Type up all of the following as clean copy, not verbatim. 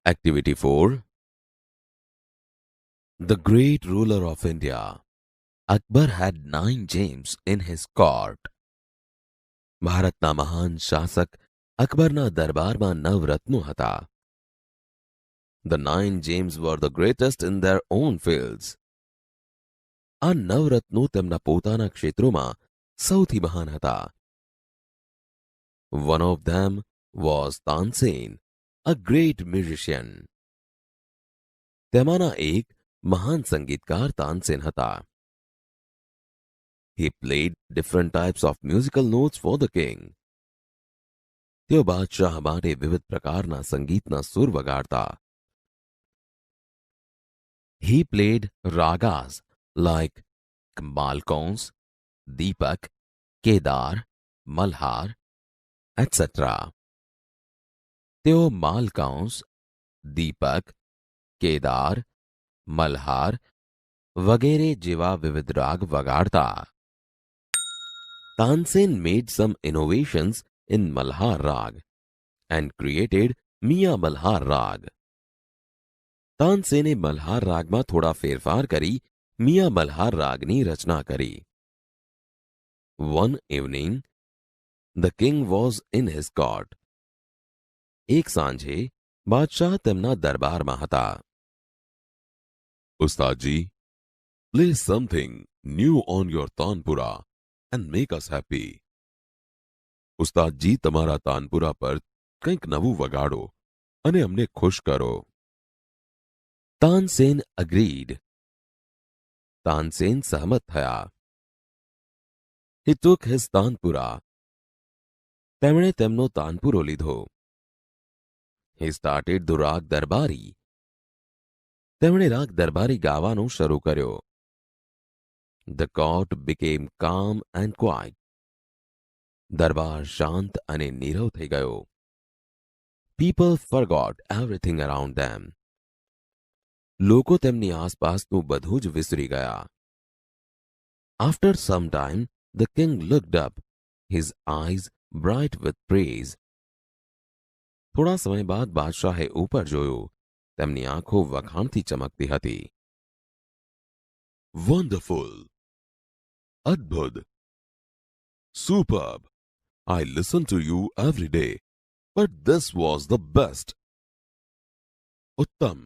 Activity 4. The great ruler of India, Akbar had 9 gems in his court. ભારતના મહાન શાસક અકબરના દરબારમાં 9 રત્નો હતા. The 9 gems were the greatest in their own fields. આ 9 રત્નો તેમના પોતાના ક્ષેત્રોમાં સૌથી મહાન હતા. One of them was Tansen, a great musician. તેમાંના એક મહાન સંગીતકાર તાનસેન હતા. He played different types of musical notes for the king. તેઓ બાદશાહ માટે વિવિધ પ્રકારના સંગીતના સુર વગાડતા. He played ragas like Malkauns, Deepak, Kedar, Malhar, etc. તેઓ માલકાંસ, દીપક, કેદાર, મલ્હાર વગેરે જેવા વિવિધ રાગ વગાડતા. Tansen made some innovations in Malhar Rag and created Mia Malhar Rag. તાનસેને Malhar રાગમાં થોડા ફેરફાર કરી મિયા મલ્હાર રાગની રચના કરી. One evening, the king was in his court. એક સાંજે બાદશાહ તેમના દરબારમાં હતા. Ustadji, play something new on your tanpura and make us happy. ઉસ્તાદજી તમારા તાનપુરા પર કંઈક નવું વગાડો અને અમને ખુશ કરો. તાનસેન agreed. તાનસેન સહમત થયા. He took his tanpura. તેમણે તેમનો તાનપુરો લીધો. He started the રાગ દરબારી. તેમણે રાગ દરબારી ગાવાનું શરૂ કર્યો. The court became calm and quiet. દરબાર શાંત અને નીરવ થઈ ગયો. People forgot everything around them. લોકો તેમની આસપાસનું બધું જ વિસરી ગયા. After some time, the king looked up, his eyes bright with praise. થોડા સમય બાદ બાદશાહે ઉપર જોયું. તેમની આંખો વખાણથી ચમકતી હતી. Wonderful! અદ્ભુત! Superb! I listen to you every day, but this was the best. ઉત્તમ!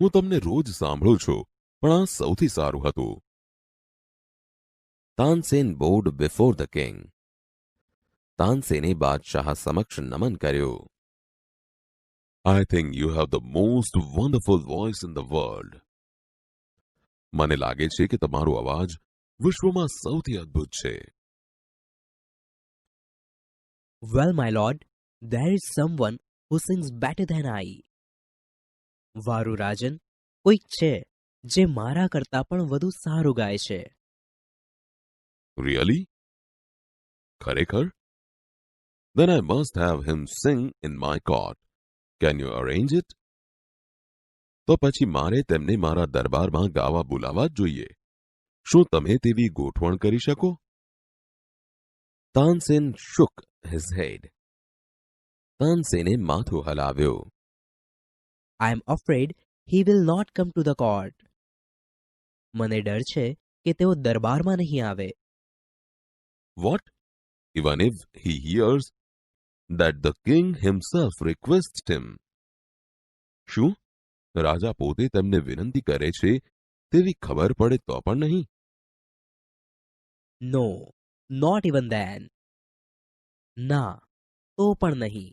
હું તમને રોજ સાંભળું છું, પણ આ સૌથી સારું હતું. Tansen bowed before the king. તાનસેને બાદશાહ સમક્ષ નમન કર્યું. I think you have the most wonderful voice in the world. મને લાગે છે કે તમારો અવાજ વિશ્વમાં સૌથી અદ્ભુત છે. Well, my lord, there is someone who sings better than I. વારુ રાજન, કોઈક છે જે મારા કરતા પણ વધુ સારું ગાય છે. Really? ખરેખર? Then I must have him sing in my court. Can you arrange it? તો પછી મારે તેમને મારા દરબારમાં ગાવા બોલાવવા જ જોઈએ. શું તમે તેવી ગોઠવણ કરી શકો? Tansen shook his head. તાનસેને માથું હલાવ્યું. I am afraid he will not come to the court. મને ડર છે કે તેઓ દરબારમાં નહીં આવે. What? Even if he hears that the king himself requests him? શું? રાજા પોતે તેમને વિનંતી કરે છે તેવી ખબર પડે તો પણ નહીં? No, not even then. ના, તો પણ નહીં.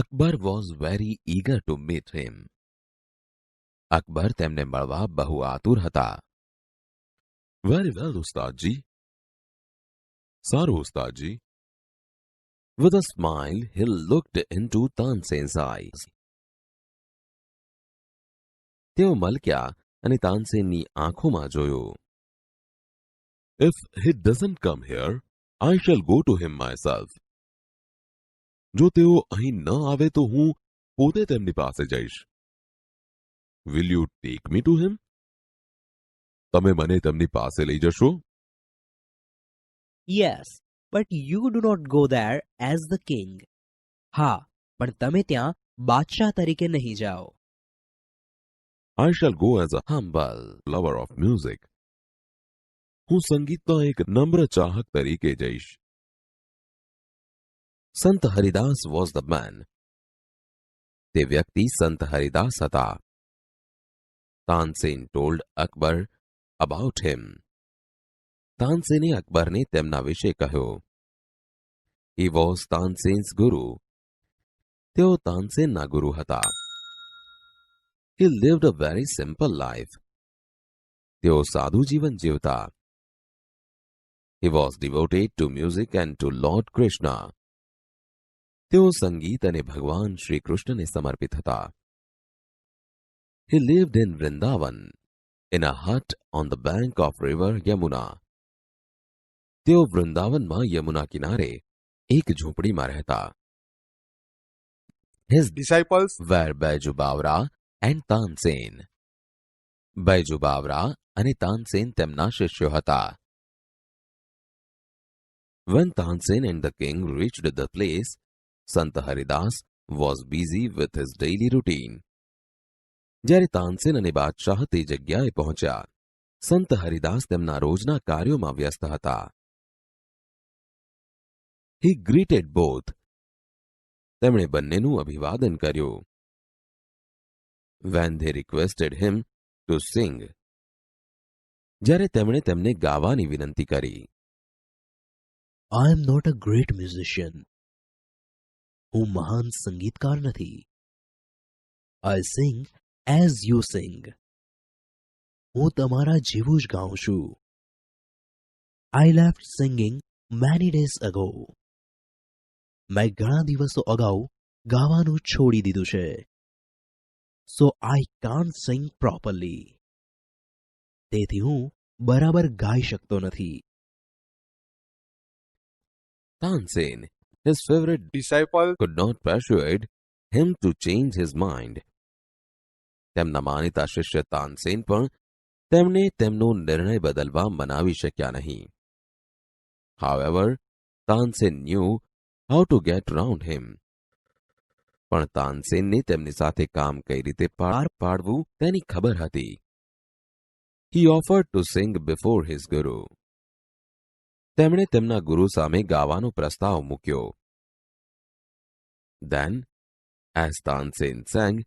Akbar was very eager to meet him. Akbar તેમને મળવા બહુ આતુર હતા. Very well, ઉસ્તાદજી. સારું, ઉસ્તાદજી. With a smile, he looked into Tansen's eyes. તેઓ મલક્યા અને તાનસેનની આંખોમાં જોયું. If he doesn't come here, I shall go to him myself. જો તેઓ અહીં ન આવે તો હું પોતે તેમની પાસે જઈશ. Will you take me to him? તમે મને તેમની પાસે લઈ જશો? Yes, but you do not go there as the king. હા, પણ તમે ત્યાં બાદશાહ તરીકે નહીં જાઓ. I shall go as a humble lover of music. હું સંગીતનો એક નમ્ર ચાહક તરીકે જઈશ. સંત હરિદાસ વોઝ ધ મેન. તે વ્યક્તિ સંત હરિદાસ હતા. તાનસેન ટોલ્ડ અકબર અબાઉટ હિમ. તાનસેને અકબરને તેમના વિશે કહ્યો. હી વોઝ તાનસેન્સ ગુરુ. તેઓ તાનસેનના ગુરુ હતા. He lived a very simple life. તેઓ સાદું જીવન જીવતા. He was devoted to music and to lord Krishna. તેઓ સંગીત અને ભગવાન શ્રી કૃષ્ણને સમર્પિત હતા. He lived in Vrindavan in a hut on the bank of river Yamuna. તેઓ વૃંદાવનમાં યમુના કિનારે એક ઝૂંપડીમાં રહેતા. His disciples were Baiju Bawra and Tansen. Baiju Bawra અને તાનસેન તેમના શિષ્યો હતા. When Tansen and the king reached the place, Sant Haridas was busy with his daily routine. જ્યારે તાનસેન અને બાદશાહ તે જગ્યાએ પહોંચ્યા, સંત હરિદાસ તેમના રોજના કાર્યોમાં વ્યસ્ત હતા. He greeted both. તેમણે બંનેનું અભિવાદન કર્યું. When they requested him to sing. જ્યારે તેમણે તેમને ગાવાની વિનંતી કરી. I am not a great musician. હું મહાન સંગીતકાર નથી. I sing as you sing. હું તમારા જેવું જ ગાઉં છું. I left singing many days ago. મેં ઘણા દિવસો અગાઉ ગાવાનું છોડી દીધું છે. So I can't sing properly. તેથી હું બરાબર ગાઈ શકતો નથી. Tansen, his favorite disciple could not persuade him to change his mind. તેમના માનીતા શિષ્ય તાનસેન પણ તેમને તેમનો નિર્ણય બદલવા મનાવી શક્યા નહીં. However, Tansen knew how to get round him. પણ તાનસેનને તેમની સાથે કામ કઈ રીતે પાર પાડવું તેની ખબર હતી. He offered to sing before his guru. તેમણે તેમના ગુરુ સામે ગાવાનો પ્રસ્તાવ મૂક્યો. Then, as Tansen sang,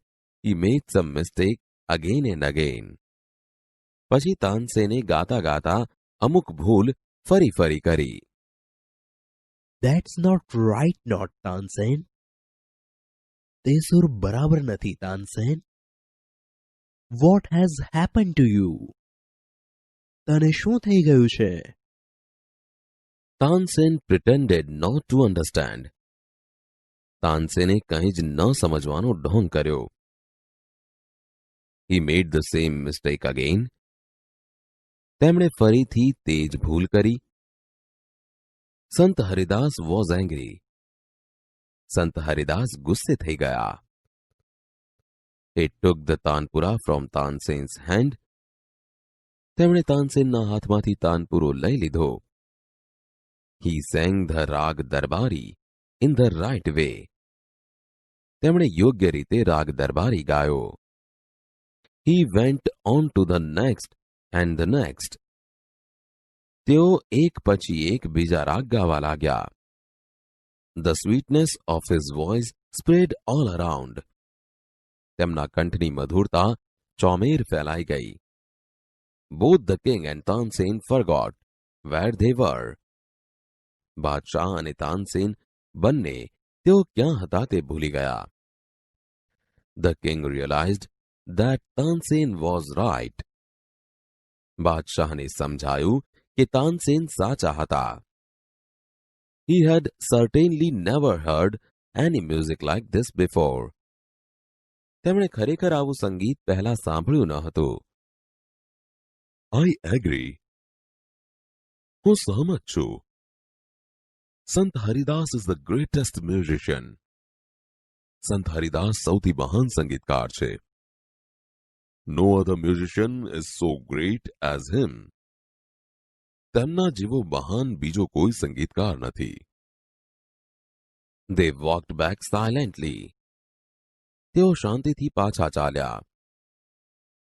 he made some mistake again and again. પછી તાનસેને ગાતા ગાતા અમુક ભૂલ ફરી ફરી કરી. That's not right, not Tansen. તે સુર બરાબર નથી, Tansen. What has happened to you? તને શું થઈ ગયું છે? Tansen pretended not to understand. તાનસેને કંઈ જ ન સમજવાનો ઢોંગ કર્યો. He made the same mistake again. તેમણે ફરીથી તે જ ભૂલ કરી. સંત હરિદાસ was angry. સંત હરિદાસ ગુસ્સે થઈ ગયા. He took the tanpura from Tansen's hand. તેમણે તાનસેનના હાથમાંથી તાનપુરો લઈ લીધો. He sang the રાગ દરબારી in the right way. તેમણે યોગ્ય રીતે રાગ દરબારી ગાયો. He went on to the next and the next. તેઓ એક પછી એક બીજા રાગ ગાવા લાગ્યા. The sweetness of his voice spread all around. તેમના કંઠની મધુરતા ચોમેર ફેલાઈ ગઈ. Both the king and Tansen forgot where they were. બાદશાહ અને તાનસેન બંને તેઓ ક્યાં હતા તે ભૂલી ગયા. The king realized that Tansen was right. બાદશાહને સમજાયું કે તાનસેન સાચા હતા. He had certainly never heard any music like this before. તેમણે ખરેખર આવું સંગીત પહેલા સાંભળ્યું ન હતું. I agree. હું સહમત છું. સંત Haridas is the greatest musician. સંત હરિદાસ સૌથી મહાન સંગીતકાર છે. No other musician is so great as him. તેમના જેવો મહાન બીજો કોઈ સંગીતકાર નથી. They walked back silently. તેઓ શાંતિથી પાછા ચાલ્યા.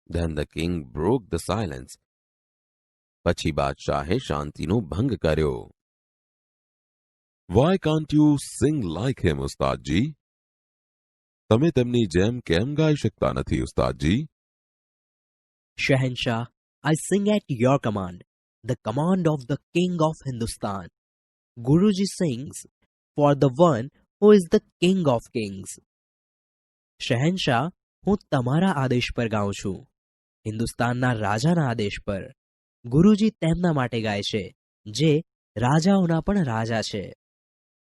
Then the king broke the silence. પછી બાદશાહે શાંતિનો ભંગ કર્યો. Why can't you sing like him, ઉસ્તાદજી? તમે તેમની જેમ કેમ ગાઈ શકતા નથી, ઉસ્તાદજી? Shahenshah, I sing at your command, the command of the king of Hindustan. Guruji sings for the one who is the king of kings. શહેનશાહ, હું તમારા આદેશ પર ગાઉં છું, હિન્દુસ્તાનના રાજાના આદેશ પર. ગુરુજી તેમના માટે ગાય છે જે રાજાઓના પણ રાજા છે.